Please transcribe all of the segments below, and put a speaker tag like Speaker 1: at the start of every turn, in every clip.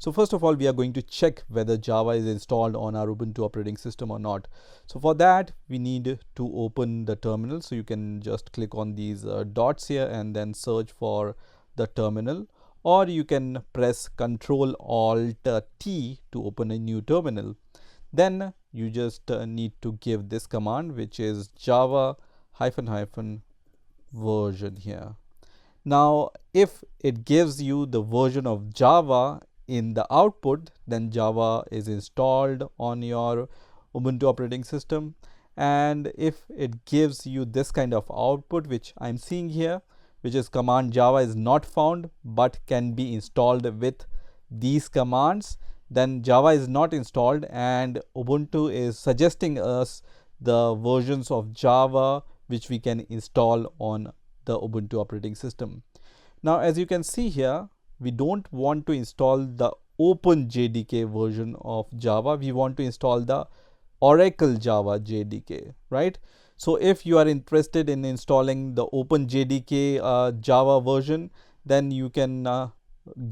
Speaker 1: So first of all, we are going to check whether Java is installed on our Ubuntu operating system or not. So for that, we need to open the terminal. So you can just click on these dots here and then search for the terminal, or you can press Ctrl Alt T to open a new terminal. Then you just need to give this command, which is Java version here. Now, if it gives you the version of Java in the output, then Java is installed on your Ubuntu operating system. And if it gives you this kind of output, which I'm seeing here, which is command Java is not found but can be installed with these commands, then Java is not installed and Ubuntu is suggesting us the versions of Java which we can install on the Ubuntu operating system. Now, as you can see here, we don't want to install the Open JDK version of Java. We want to install the Oracle Java JDK, right? So if you are interested in installing the Open JDK Java version, then you can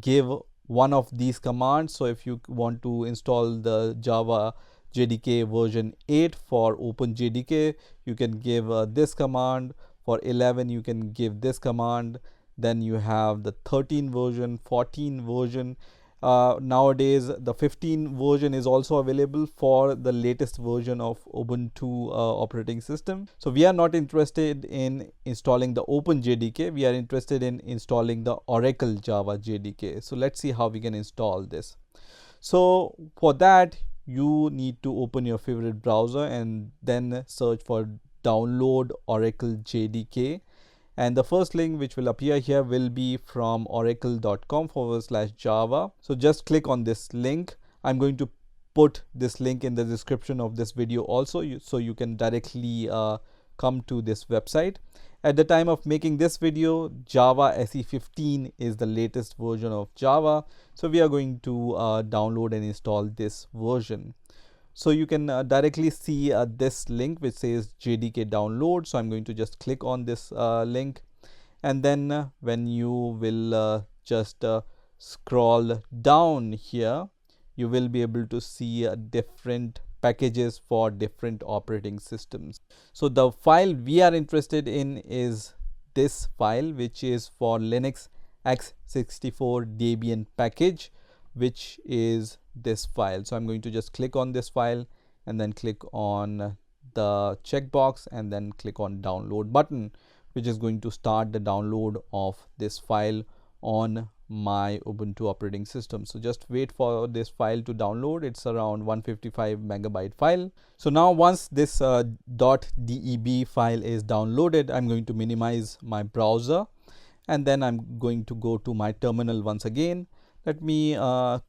Speaker 1: give one of these commands. So if you want to install the Java JDK version 8 for Open JDK, you can give this command. For 11, you can give this command. Then you have the 13 version, 14 version. Nowadays, the 15 version is also available for the latest version of Ubuntu operating system. So we are not interested in installing the Open JDK. We are interested in installing the Oracle Java JDK. So let's see how we can install this. So for that, you need to open your favorite browser and then search for download Oracle JDK. And the first link which will appear here will be from oracle.com/Java. So just click on this link. I'm going to put this link in the description of this video also, so you can directly come to this website. At the time of making this video, Java SE 15 is the latest version of Java. So we are going to download and install this version. So you can directly see this link which says JDK download. So I'm going to just click on this link, and then when you will just scroll down here, you will be able to see different packages for different operating systems. So the file we are interested in is this file, which is for Linux x64 Debian package, which is this file. So I'm going to just click on this file and then click on the checkbox and then click on download button, which is going to start the download of this file on my Ubuntu operating system. So just wait for this file to download. It's around 155 megabyte file. So now once this .deb file is downloaded, I'm going to minimize my browser and then I'm going to go to my terminal once again. Let me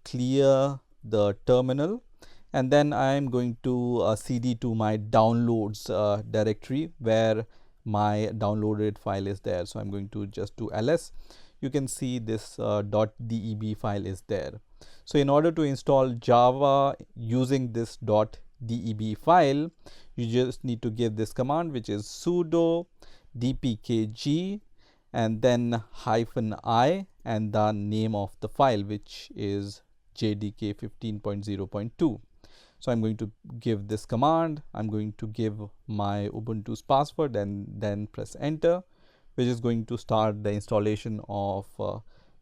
Speaker 1: clear the terminal, and then I'm going to cd to my downloads directory where my downloaded file is there. So I'm going to just do ls. You can see this .deb file is there. So in order to install Java using this .deb file, you just need to give this command, which is sudo dpkg and then -i and the name of the file, which is JDK 15.0.2. So I'm going to give this command. I'm going to give my Ubuntu's password and then press enter, which is going to start the installation of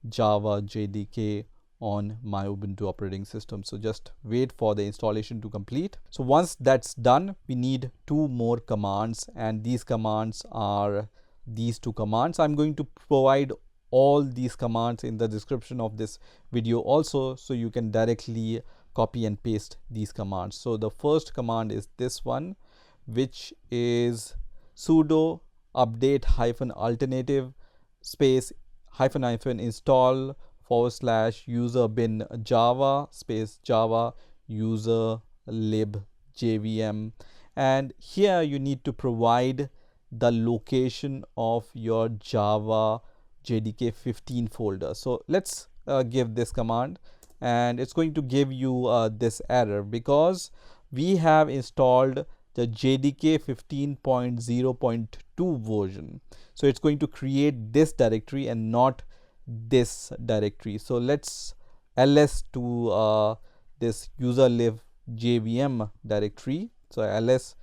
Speaker 1: Java JDK on my Ubuntu operating system. So just wait for the installation to complete. So once that's done, we need two more commands, and these commands are these two commands. I'm going to provide all these commands in the description of this video also, so you can directly copy and paste these commands. So the first command is this one, which is sudo update -alternative space -- install / user bin java space java user lib jvm. And here you need to provide the location of your Java JDK 15 folder. So let's give this command, and it's going to give you this error because we have installed the JDK 15.0.2 version. So it's going to create this directory and not this directory. So let's ls to this user lib jvm directory. So ls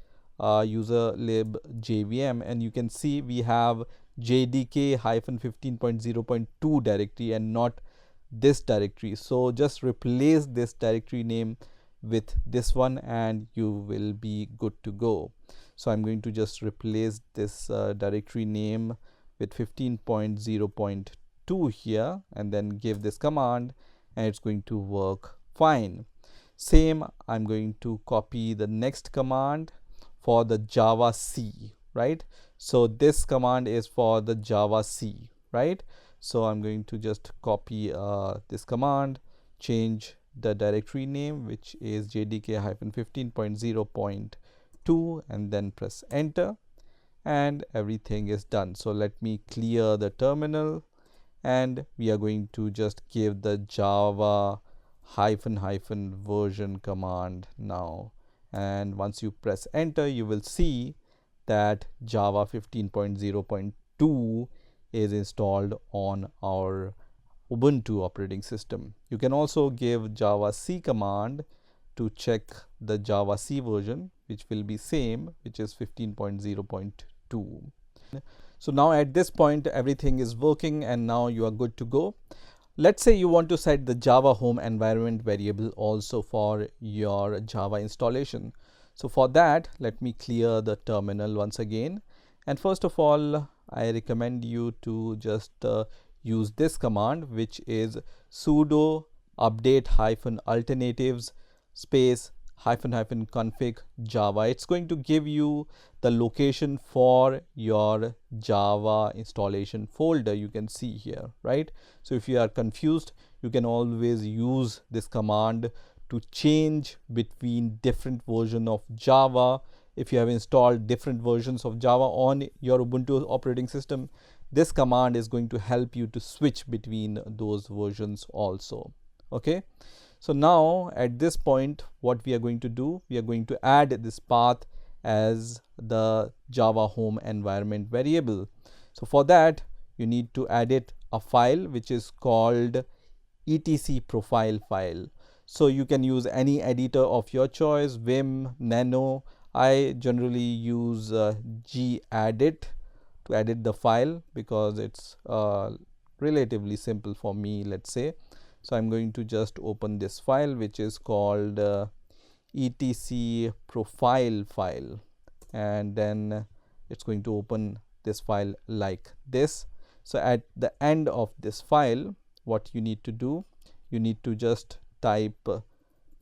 Speaker 1: user lib jvm, and you can see we have jdk -15.0.2 directory and not this directory. So just replace this directory name with this one and you will be good to go. So I'm going to just replace this directory name with 15.0.2 here and then give this command, and it's going to work fine. Same, I'm going to copy the next command for the Java C, right? So this command is for the Java C, right? So I'm going to just copy this command, change the directory name, which is jdk -15.0.2, and then press enter, and everything is done. So let me clear the terminal, and we are going to just give the java -version command now. And once you press enter, you will see that Java 15.0.2 is installed on our Ubuntu operating system. You can also give Java C command to check the Java C version, which will be same, which is 15.0.2. So now at this point everything is working and now you are good to go. Let's say you want to set the Java home environment variable also for your Java installation. So for that, let me clear the terminal once again. And first of all, I recommend you to just use this command, which is sudo update -alternatives space --config java. It's going to give you the location for your Java installation folder. You can see here, right? So if you are confused, you can always use this command to change between different versions of Java. If you have installed different versions of Java on your Ubuntu operating system, this command is going to help you to switch between those versions also. Okay. So now at this point, what we are going to do, we are going to add this path as the Java home environment variable. So for that, you need to edit a file which is called etc profile file. So you can use any editor of your choice, Vim, Nano. I generally use gedit to edit the file because it's relatively simple for me, let's say. So I'm going to just open this file, which is called etc profile file, and then it's going to open this file like this. So at the end of this file, what you need to do, you need to just type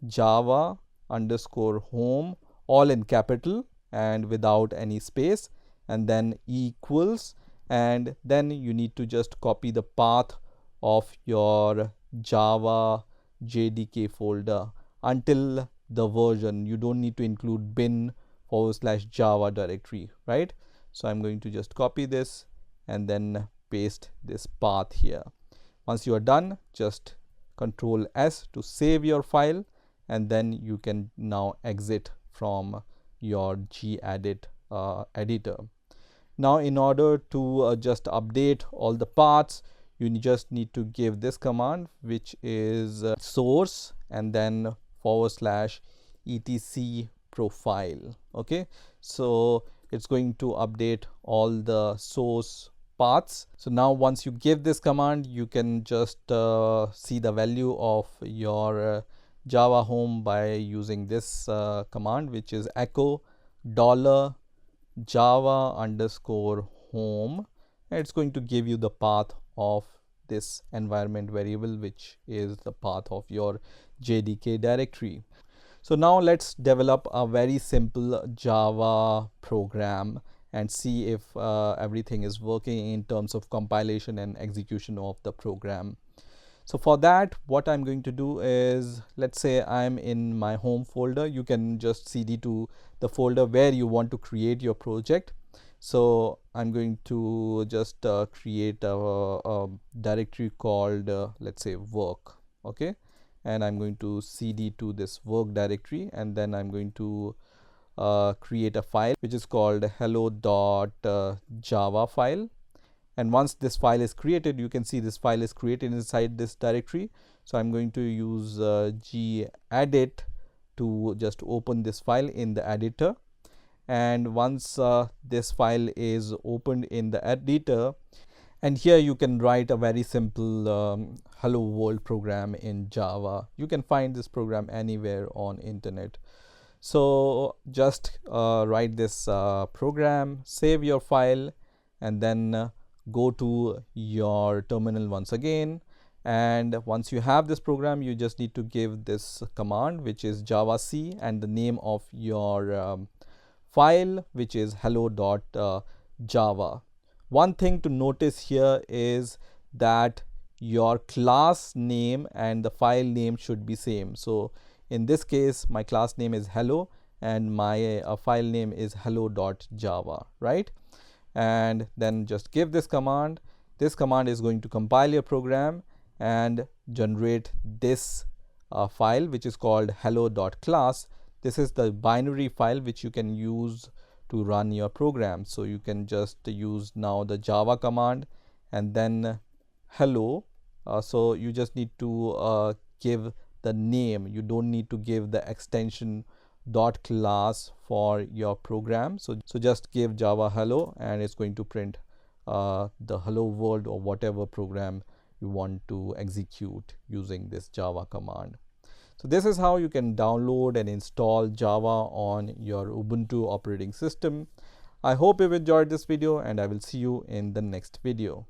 Speaker 1: java _home all in capital and without any space, and then equals, and then you need to just copy the path of your Java JDK folder until the version. You don't need to include bin/java directory, right? So I'm going to just copy this and then paste this path here. Once you are done, just Control S to save your file, and then you can now exit from your gedit editor. Now in order to just update all the paths, you just need to give this command, which is source and then /etc profile. Okay, so it's going to update all the source paths. So now once you give this command, you can just see the value of your Java home by using this command, which is echo $java _home. It's going to give you the path of this environment variable, which is the path of your JDK directory. So now let's develop a very simple Java program and see if everything is working in terms of compilation and execution of the program. So for that, what I'm going to do is, let's say I'm in my home folder. You can just cd to the folder where you want to create your project. So I'm going to just create a directory called let's say work. Okay, and I'm going to cd to this work directory, and then I'm going to create a file which is called hello.java file, And once this file is created, you can see this file is created inside this directory. So I'm going to use gedit to just open this file in the editor. And once this file is opened in the editor, and here you can write a very simple hello world program in Java. You can find this program anywhere on internet. So just write this program, save your file, and then go to your terminal once again. And once you have this program, you just need to give this command, which is javac, and the name of your file, which is hello.java. One thing to notice here is that your class name and the file name should be same. So in this case, my class name is hello and my file name is hello.java, right? And then just give this command. This command is going to compile your program and generate this file, which is called hello.class. This is the binary file which you can use to run your program. So you can just use now the Java command and then hello. So you just need to give the name. You don't need to give the extension dot class for your program. So just give Java hello and it's going to print the hello world or whatever program you want to execute using this Java command. So this is how you can download and install Java on your Ubuntu operating system. I hope you've enjoyed this video and I will see you in the next video.